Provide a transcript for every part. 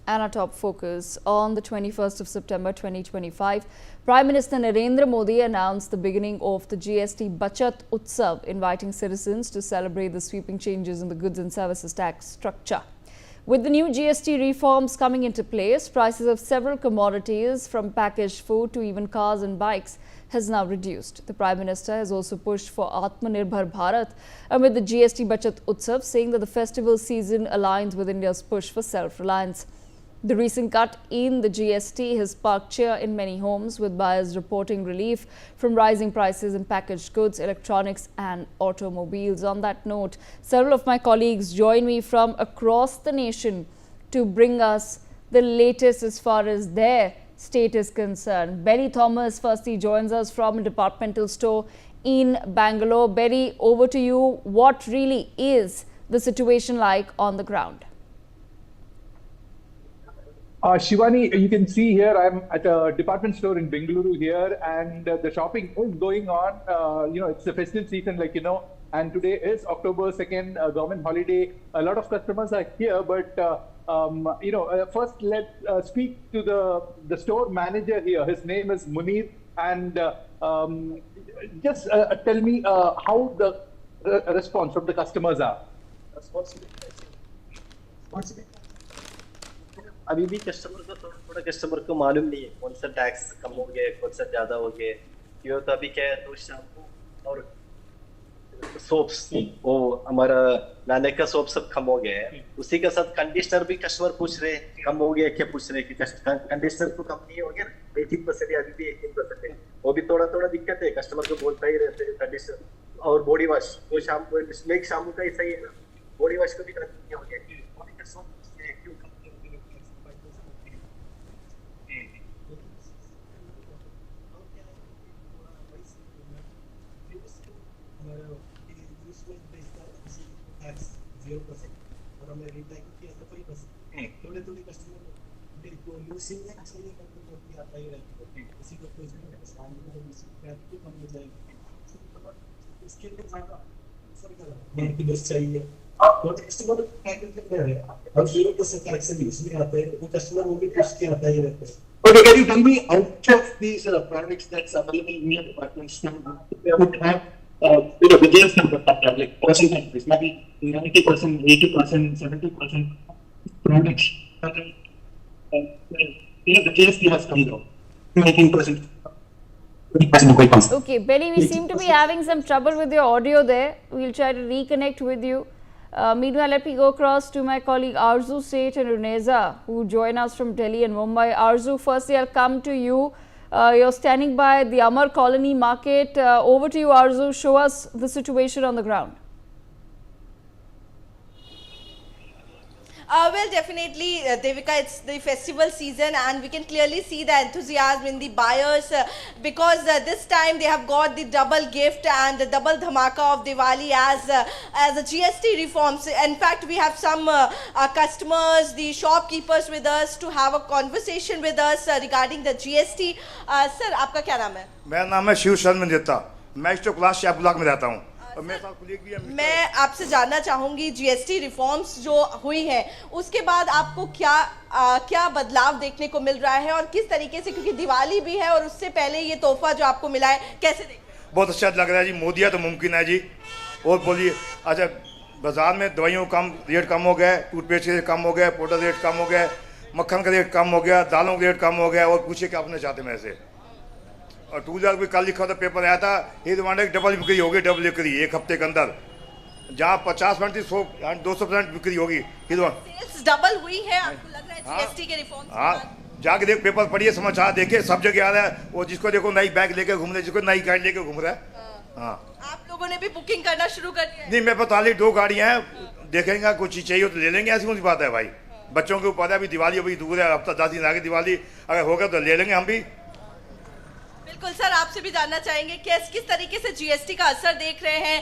And our top focus on the 21st of September 2025, Prime Minister Narendra Modi announced the beginning of the GST Bachat Utsav, inviting citizens to celebrate the sweeping changes in the goods and services tax structure. With the new GST reforms coming into place, prices of several commodities from packaged food to even cars and bikes has now reduced. The Prime Minister has also pushed for Atmanirbhar Bharat amid the GST Bachat Utsav, saying that the festival season aligns with India's push for self-reliance. The recent cut in the GST has sparked cheer in many homes, with buyers reporting relief from rising prices in packaged goods, electronics and automobiles. On that note, several of my colleagues join me from across the nation to bring us the latest as far as their state is concerned. Berry Thomas firstly joins us from a departmental store in Bangalore. Berry, over to you. What really is the situation like on the ground? Shivani, you can see here I'm at a department store in Bengaluru here, and the shopping is going on. It's the festive season, and today is October 2nd, government holiday. A lot of customers are here, but first let's speak to the store manager here. His name is Munir, and just tell me how the response from the customers are. अभी भी customer को थोड़ा customer को मालूम नहीं है कौन सा टैक्स कम हो गया कौन सा ज्यादा हो गया क्यों तो अभी क्या है तो शैम्पू और सोप्स वो हमारा नाने का सोप सब कम हो गया है उसी के साथ कंडीशनर भी कस्टमर पूछ रहे कम हो गया क्या पूछ रहे कि कंडीशनर तो कम नहीं हो गया 18% अभी भी 18% है वो भी थोड़ा थोड़ा दिक्कत है कस्टमर को बोलता ही रहते हैं कंडीशनर और बॉडी वॉश वो शैम्पू स्नेक शैम्पू का ऐसा ही है ना बॉडी वॉश को भी कम हो गया और हमें रिटाइल किया तो 5% थोड़े थोड़े कस्टमर को लूसिंग है इसलिए कंपनी आता ही रहता है किसी को कुछ भी सामने को पैक तो कम हो जाएगा इसके लिए ज्यादा सर की बस चाहिए तो कस्टमर पैकेज ले रहे हैं और 0% टैक्स भी इसमें आते हैं वो कस्टमर वो भी टेस्ट के आता ही रहता है Okay, can you tell me out of these products that's available in your department store, would have the GST like percentage, maybe 90%, 80%, 70% products that the GST has come down, 19%. Okay, Berry, we seem to be having some trouble with your audio there. We'll try to reconnect with you. Meanwhile, let me go across to my colleague Arzu Seth and Runeza, who join us from Delhi and Mumbai. Arzu, firstly, I'll come to you. You're standing by the Amar Colony market. Over to you, Arzu. Show us the situation on the ground. Well, definitely, Devika, it's the festival season and we can clearly see the enthusiasm in the buyers because this time they have got the double gift and the double dhamaka of Diwali as a GST reforms. In fact, we have some customers, the shopkeepers with us to have a conversation with us regarding the GST. Sir, आपका क्या नाम है? मेरा नाम है शिव शरण देता, मैं स्टॉक क्लास शाह ब्लॉक में रहता हूँ। मैं आपसे जानना चाहूंगी जीएसटी रिफॉर्म्स जो हुई है उसके बाद आपको क्या बदलाव देखने को मिल रहा है और किस तरीके से, क्योंकि दिवाली भी है और उससे पहले ये तोहफा जो आपको मिला है कैसे देख रहे हैं? बहुत अच्छा लग रहा है जी, मोदिया तो मुमकिन है जी। और बोलिए, अच्छा बाजार में दवाइयों कम रेट कम हो गया, टूथपेस्ट रेट कम हो गया, पाउडर रेट कम हो गया, मक्खन का रेट कम हो गया, दालों का रेट कम हो गया। और पूछे क्या अपने चाहते मेरे से। और 2 लाख भी कल लिखा था, पेपर आया था, ये डिमांड है डबल बिक्री होगी, डबल बिक्री एक हफ्ते के अंदर, जहाँ 50% थी 200% बिक्री होगी। डबल हुई है, आपको लग रहा है जीएसटी के रिफॉर्म? हाँ, जाके देख, पेपर पढ़िए, समाचार देखिए, सब जगह आ रहा है। वो जिसको देखो नई बैग लेके घूम रहे, जिसको नई गाड़ी लेके घूम रहा है। हाँ, आप लोगों ने भी बुकिंग करना शुरू कर दिया है? नहीं, मैं बता ली 2 गाड़ियाँ हैं, देखेंगे कुछ चीज चाहिए तो ले लेंगे, ऐसी कौन सी बात है भाई। बच्चों के ऊपर है, अभी दिवाली अभी दूर है, हफ्ता 10 दिन आगे दिवाली, अगर होगा तो ले लेंगे हम भी। बिल्कुल सर, आपसे भी जानना चाहेंगे कि किस तरीके से जीएसटी का असर देख रहे हैं।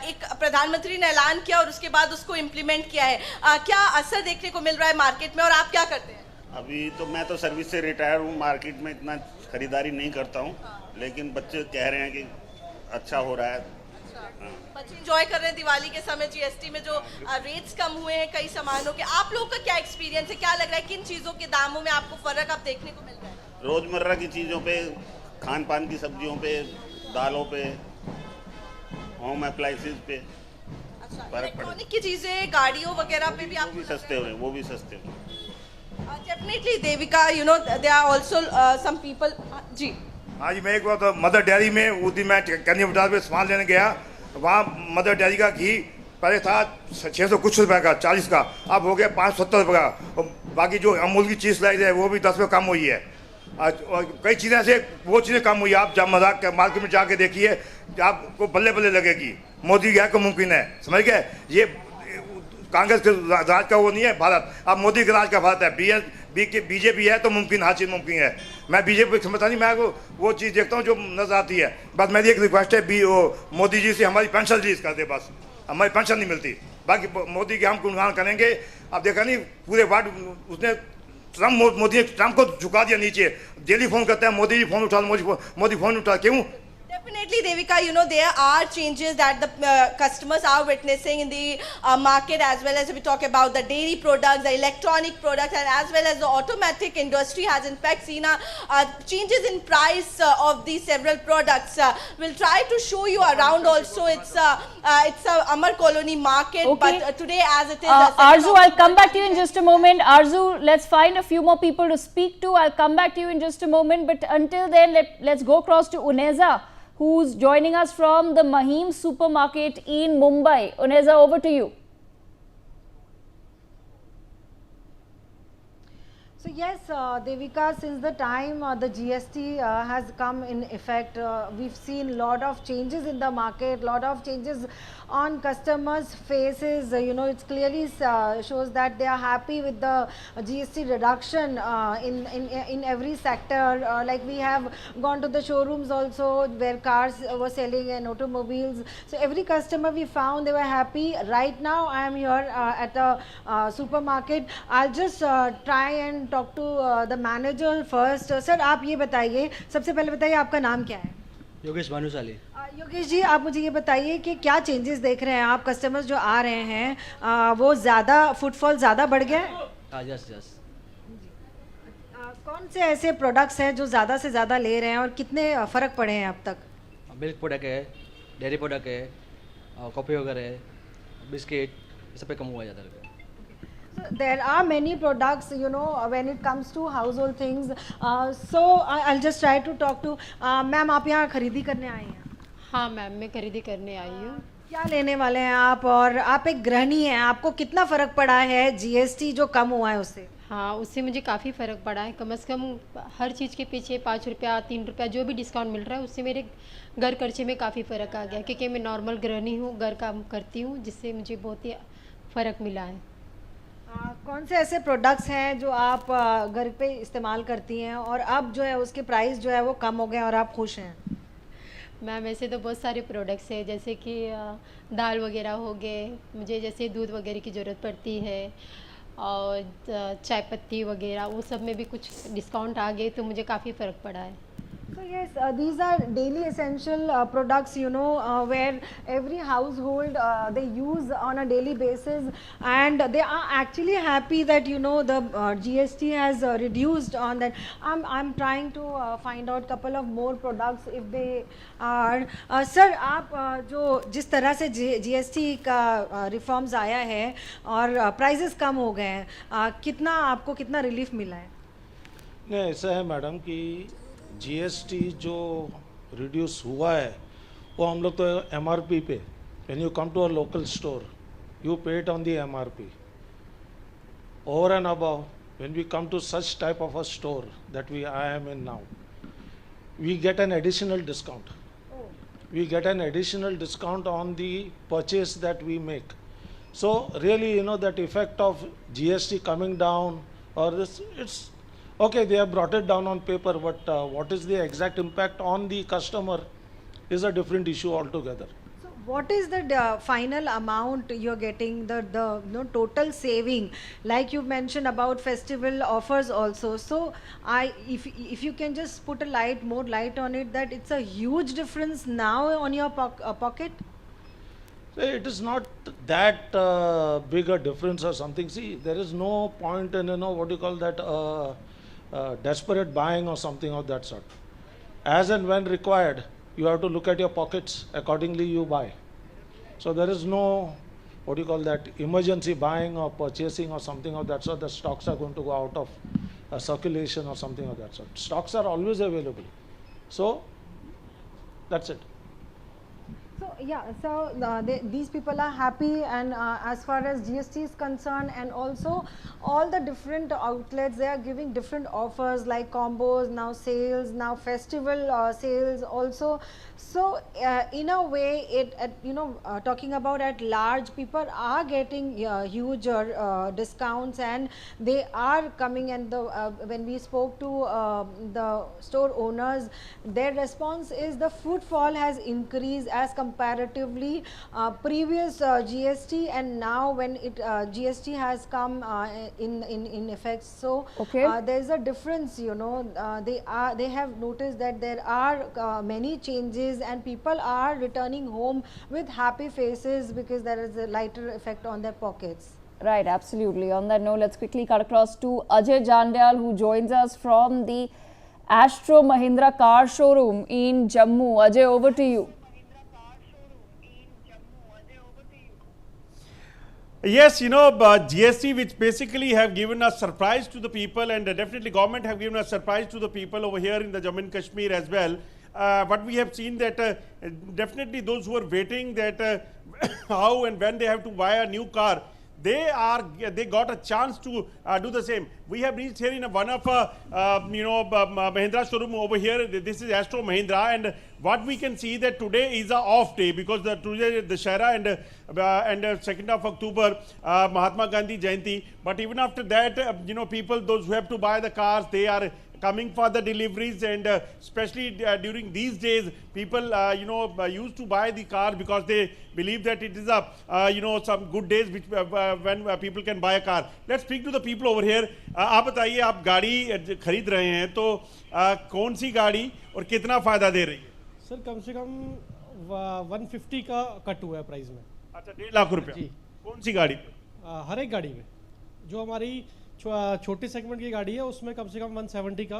एक प्रधानमंत्री ने ऐलान किया और उसके बाद उसको इम्प्लीमेंट किया है, क्या असर देखने को मिल रहा है मार्केट में और आप क्या करते हैं? अभी तो मैं तो सर्विस से रिटायर हूँ, मार्केट में इतना खरीदारी नहीं करता हूँ, लेकिन बच्चे कह रहे हैं कि अच्छा हो रहा है। बच्चे इंजॉय कर रहे हैं दिवाली के समय जीएसटी में जो रेट्स कम हुए हैं कई सामानों के। आप लोगों का क्या एक्सपीरियंस है, क्या लग रहा है किन चीजों के दामों में आपको फर्क अब देखने को मिल रहा है? रोजमर्रा की चीज़ों पे, खान पान की सब्जियों पे, दालों पे, होम अप्लाइंसेस पे अच्छा, फर्क इलेक्ट्रॉनिक की चीजें, गाड़ियों वगैरह पे भी वो आपको भी सस्ते हुए, वो भी सस्ते हुए। Definitely Devika, you know they are also some people. जी हाँ जी, मैं एक बार तो मदर डेयरी में उस दिन मैं कन्या बाजार में सामान लेने गया, वहाँ मदर डेयरी का घी पहले था 600 कुछ रुपए का, 40 का, अब हो गया 570 रुपये का। और बाकी जो अमूल की चीज़ लाई है वो भी 10 रुपये कम हुई है। और कई चीज़ें ऐसे वो चीज़ें कम हुई है। आप जब मजाक मार्केट में जाके देखिए, आपको बल्ले बल्ले लगेगी। मोदी गया को मुमकिन है, समझ गए? ये कांग्रेस के राज का वो नहीं है भारत, अब मोदी के राज का भारत है। बीजेपी है तो मुमकिन, हर चीज़ मुमकिन है। मैं बीजेपी समझता नहीं, मैं वो चीज़ देखता हूँ जो नजर आती है। बस मेरी एक रिक्वेस्ट है, मोदी जी से हमारी पेंशन रिलीज कर दे, बस हमारी पेंशन नहीं मिलती। बाकी मोदी के हम गुणगान करेंगे। अब देखा नहीं पूरे वार्ड उसने मोदी ने ट्रम्प को झुका दिया नीचे। डेली फोन करते हैं, मोदी जी फोन उठा, मोदी फोन उठा, क्यों? Definitely, Devika, you know, there are changes that the customers are witnessing in the market, as well as we talk about the dairy products, the electronic products, and as well as the automatic industry has in fact seen changes in price of these several products. We'll try to show you around also. It's a Amar Colony market, Okay. but today as it is... Arzu, I'll come back to you in just a moment. Arzu, let's find a few more people to speak to. I'll come back to you in just a moment. But until then, let's go across to Uneza, who's joining us from the Mahim supermarket in Mumbai. Uneza, over to you. So yes, Devika, since the time the GST has come in effect, we've seen lot of changes in the market, lot of changes on customers' faces. You know, it clearly shows that they are happy with the GST reduction in every sector. Like we have gone to the showrooms also where cars were selling and automobiles. So every customer we found, they were happy. Right now I am here at a supermarket. I'll just try and talk to the manager first. Sir, आप ये बताइए, सबसे पहले बताइए आपका नाम क्या है? योगेश भानुशाली। योगेश जी, आप मुझे ये बताइए कि क्या चेंजेस देख रहे हैं आप? कस्टमर्स जो आ रहे हैं वो ज़्यादा, फुटफॉल ज़्यादा बढ़ गया है? हाँ, यस यस। कौन से ऐसे प्रोडक्ट्स हैं जो ज़्यादा से ज़्यादा ले रहे हैं और कितने फ़र्क पड़े हैं अब तक? मिल्क प्रोडक्ट है, डेयरी प्रोडक्ट है, कॉफ़ी वगैरह है, बिस्किट, ये सब पे कम हुआ ज़्यादा है। So there are many products, you know, when it comes to household things. So I'll just try to talk to ma'am, आप यहाँ खरीदी करने आई हैं? हाँ मैम, मैं खरीदी करने आई हूँ। क्या लेने वाले हैं आप? और आप एक गृहिणी हैं, आपको कितना फ़र्क पड़ा है जीएसटी जो कम हुआ है उससे? हाँ, उससे मुझे काफ़ी फ़र्क पड़ा है। कम से कम हर चीज़ के पीछे 5 रुपया 3 रुपया जो भी डिस्काउंट मिल रहा है उससे मेरे घर खर्चे में काफ़ी फ़र्क आ गया, क्योंकि मैं नॉर्मल गृहिणी हूँ, घर काम करती हूँ, जिससे मुझे बहुत ही फ़र्क मिला है। कौन से ऐसे प्रोडक्ट्स हैं जो आप घर पे इस्तेमाल करती हैं और अब जो है उसके प्राइस जो है वो कम हो गए और आप खुश हैं? मैम, ऐसे तो बहुत सारे प्रोडक्ट्स हैं, जैसे कि दाल वगैरह हो गए, मुझे जैसे दूध वगैरह की ज़रूरत पड़ती है, और चाय पत्ती वगैरह, वो सब में भी कुछ डिस्काउंट आ गए तो मुझे काफ़ी फ़र्क पड़ा है। So yes, these are daily essential products, you know, where every household they use on a daily basis, and they are actually happy that, you know, the GST has reduced on that. I'm trying to find out couple of more products if they are. Sir, आप जो जिस तरह से GST का reforms आया है और prices कम हो गए हैं, कितना आपको कितना रिलीफ मिला है? नहीं, ऐसा है मैडम कि जीएसटी जो रिड्यूस हुआ है वो हम लोग तो एमआरपी पे, when you come to a local store you pay it on the MRP. Over and above when we come to such type of a store that I am in now, we get an additional discount. We get an additional discount on the purchase that we make. So really, you know, that effect of GST coming down, or this, it's okay, they have brought it down on paper, but what is the exact impact on the customer is a different issue altogether. So what is the final amount you're getting, the you know, total saving? Like you mentioned about festival offers also. So if you can just put more light on it, that it's a huge difference now on your pocket. So it is not that big a difference or something. See, there is no point in, what do you call that, desperate buying or something of that sort. As and when required, you have to look at your pockets, accordingly you buy. So there is no, what do you call that, emergency buying or purchasing or something of that sort. The stocks are going to go out of circulation or something of that sort. Stocks are always available. So that's it. So yeah, so these people are happy, and as far as GST is concerned, and also all the different outlets, they are giving different offers like combos, now sales, now festival sales also. So in a way, talking about at large, people are getting huge discounts, and they are coming. And when we spoke to the store owners, their response is the footfall has increased as comparatively previous GST, and now when GST has come in effect. So there is a difference. They have noticed that there are many changes, and people are returning home with happy faces because there is a lighter effect on their pockets. Right, absolutely. On that note, let's quickly cut across to Ajay Jandyal, who joins us from the Astro Mahindra car showroom in Jammu. Ajay, over to you. Yes, GST, which basically have given a surprise to the people, and definitely government have given a surprise to the people over here in the Jammu and Kashmir as well. But we have seen that definitely those who are waiting that how and when they have to buy a new car, they got a chance to do the same. We have reached here in one of Mahindra showroom over here. This is Astro Mahindra, and what we can see that today is a off day because today is Dussehra and 2nd of October Mahatma Gandhi Jayanti. But even after that, people, those who have to buy the cars, they are coming for the deliveries, and especially during these days, people used to buy the car because they believe that it is a some good days which when people can buy a car. Let's speak to the people over here. आप बताइए, आप गाड़ी खरीद रहे हैं तो कौन सी गाड़ी और कितना फायदा दे रही है? सर कम से कम 150 का कट हुआ है प्राइस में। अच्छा, 1.5 लाख रुपया। जी। कौन सी गाड़ी? हर एक गाड़ी में। जो हमारी छोटे सेगमेंट की गाड़ी है उसमें कम से कम 170 का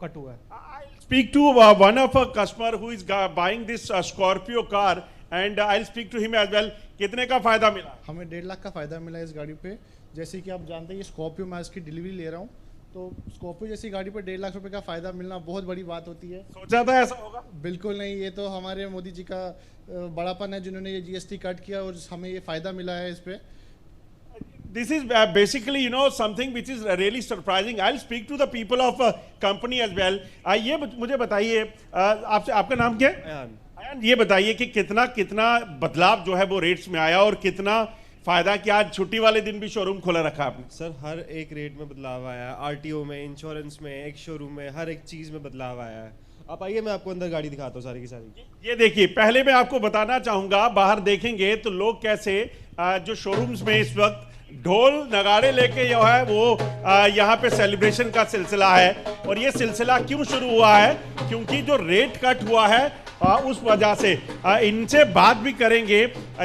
कट हुआ है। I'll speak to one of a customer who is buying this Scorpio car, and I'll speak to him as well. कितने का फायदा मिला? हमें 1.5 लाख का फायदा मिला इस गाड़ी पे। जैसे कि आप जानते हैं ये स्कॉर्पियो, मैं इसकी डिलीवरी ले रहा हूँ, तो स्कॉर्पियो जैसी गाड़ी पर 1.5 लाख रुपए का फायदा मिलना बहुत बड़ी बात होती है। सोचा था ऐसा होगा? बिल्कुल नहीं, ये तो हमारे मोदी जी का बड़ापन है जिन्होंने ये GST कट किया और हमें ये फायदा मिला है इस पे। This is basically, something which is really surprising. I'll speak to the people of company as well. ये मुझे बताइए, आपका नाम क्या है? अयान। ये बताइए कि कितना बदलाव जो है वो रेट्स में आया और कितना फायदा, कि आज छुट्टी वाले दिन भी शोरूम खोला रखा आपने? सर हर एक रेट में बदलाव आया है, RTO में, इंश्योरेंस में, एक शोरूम में, हर एक चीज़ में बदलाव आया है। आप आइए, मैं आपको अंदर गाड़ी दिखाता हूँ सारी की सारी। ये देखिए, पहले मैं आपको बताना चाहूँगा, बाहर देखेंगे तो लोग कैसे जो शोरूम्स में इस वक्त ढोल नगाड़े लेके जो है वो यहाँ पे सेलिब्रेशन का सिलसिला है। और ये सिलसिला क्यों शुरू हुआ है? क्योंकि जो रेट कट हुआ है उस वजह से। इनसे बात भी करेंगे।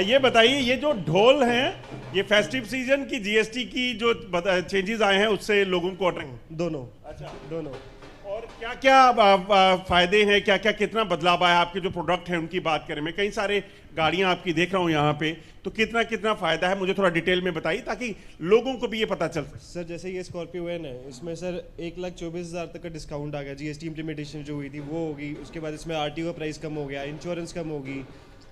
ये बताइए, ये जो ढोल हैं, ये फेस्टिव सीजन की GST की जो चेंजेस आए हैं उससे लोगों को अट्रैक्ट? दोनों। अच्छा, दोनों। और क्या क्या फायदे हैं, क्या क्या कितना बदलाव आया? आपके जो प्रोडक्ट हैं उनकी बात करें, मैं कई सारे गाड़ियां आपकी देख रहा हूं यहाँ पे, तो कितना फायदा है मुझे थोड़ा डिटेल में बताइए ताकि लोगों को भी ये पता चल सके। सर जैसे ये स्कॉर्पियो एन है, इसमें सर 1,24,000 तक का डिस्काउंट आ गया। GST इम्प्लीमेंटेशन जो हुई थी वो होगी, उसके बाद इसमें RTO प्राइस कम हो गया, इंश्योरेंस कम होगी,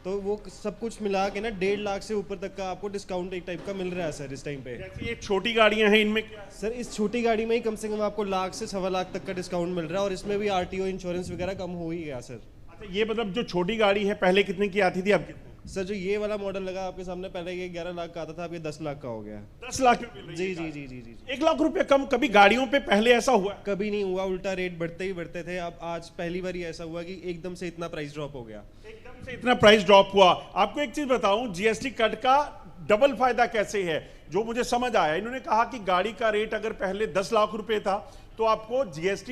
तो वो सब कुछ मिला के ना 1.5 लाख से ऊपर तक का आपको डिस्काउंट एक टाइप का मिल रहा है सर इस टाइम पे। ये छोटी गाड़ियां हैं, इनमें क्या? सर इस छोटी गाड़ी में ही कम से कम आपको 1 लाख से 1.25 लाख तक का डिस्काउंट मिल रहा है, और इसमें भी RTO इंश्योरेंस वगैरह कम हो ही गया सर। अच्छा, ये मतलब जो छोटी गाड़ी है पहले कितने की आती थी, अब कितने? सर जो ये वाला मॉडल लगा आपके सामने, पहले ये 11 लाख का आता था, अब ये 10 लाख का हो गया। 10 लाख में मिल रही जी है? जी जी जी जी। 1 लाख रुपए कम कभी गाड़ियों पे पहले ऐसा हुआ? कभी नहीं हुआ, उल्टा रेट बढ़ते ही बढ़ते थे। अब आज पहली बार ऐसा हुआ कि एकदम से इतना प्राइस ड्रॉप हो गया। एकदम से इतना प्राइस ड्रॉप हुआ। आपको एक चीज बताऊं, GST कट का डबल फायदा कैसे है जो मुझे समझ आया। इन्होंने कहा कि गाड़ी का रेट अगर पहले 10 लाख रुपए था तो आपको GST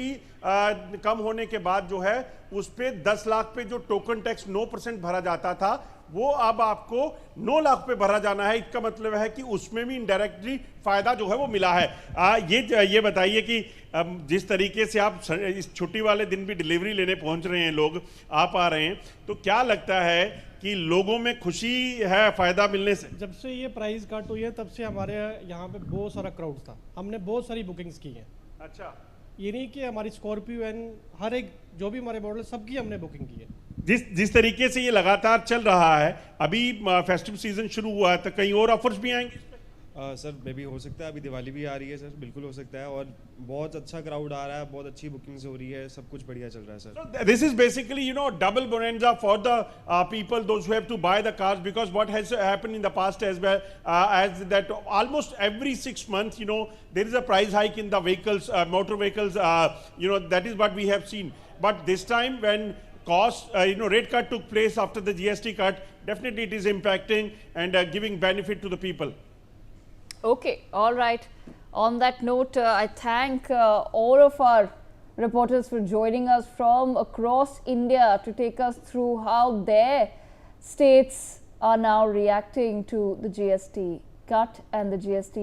कम होने के बाद जो है उस पे 10 लाख पे जो टोकन टैक्स 9% भरा जाता था वो अब आपको 9 लाख पे भरा जाना है। इसका मतलब है कि उसमें भी इनडायरेक्टली फायदा जो है वो मिला है। ये बताइए कि जिस तरीके से आप इस छुट्टी वाले दिन भी डिलीवरी लेने पहुंच रहे हैं, लोग आ पा रहे हैं, तो क्या लगता है कि लोगों में खुशी है फायदा मिलने से? जब से ये प्राइस कट हुई है तब से हमारे यहाँ पे बहुत सारा क्राउड था, हमने बहुत सारी बुकिंग्स की हैं। अच्छा, ये नहीं कि हमारी स्कॉर्पियो एंड हर एक जो भी हमारे मॉडल सबकी हमने बुकिंग की है। जिस तरीके से ये लगातार चल रहा है, अभी फेस्टिव सीजन शुरू हुआ है, तो कहीं और ऑफर्स भी आएंगे? सर मे भी हो सकता है, अभी दिवाली भी आ रही है सर, बिल्कुल हो सकता है, और बहुत अच्छा क्राउड आ रहा है, बहुत अच्छी बुकिंग्स हो रही है, सब कुछ बढ़िया चल रहा है sir. So this is basically, double bonanza for the people, those who have to buy the cars, because what has happened in the past as well, as that almost every 6 months, there is a price hike in the vehicles, motor vehicles, that is what we have seen. But this time when rate cut took place after the GST cut, definitely it is impacting and giving benefit to the people. Okay, all right. On that note, I thank all of our reporters for joining us from across India to take us through how their states are now reacting to the GST cut and the GST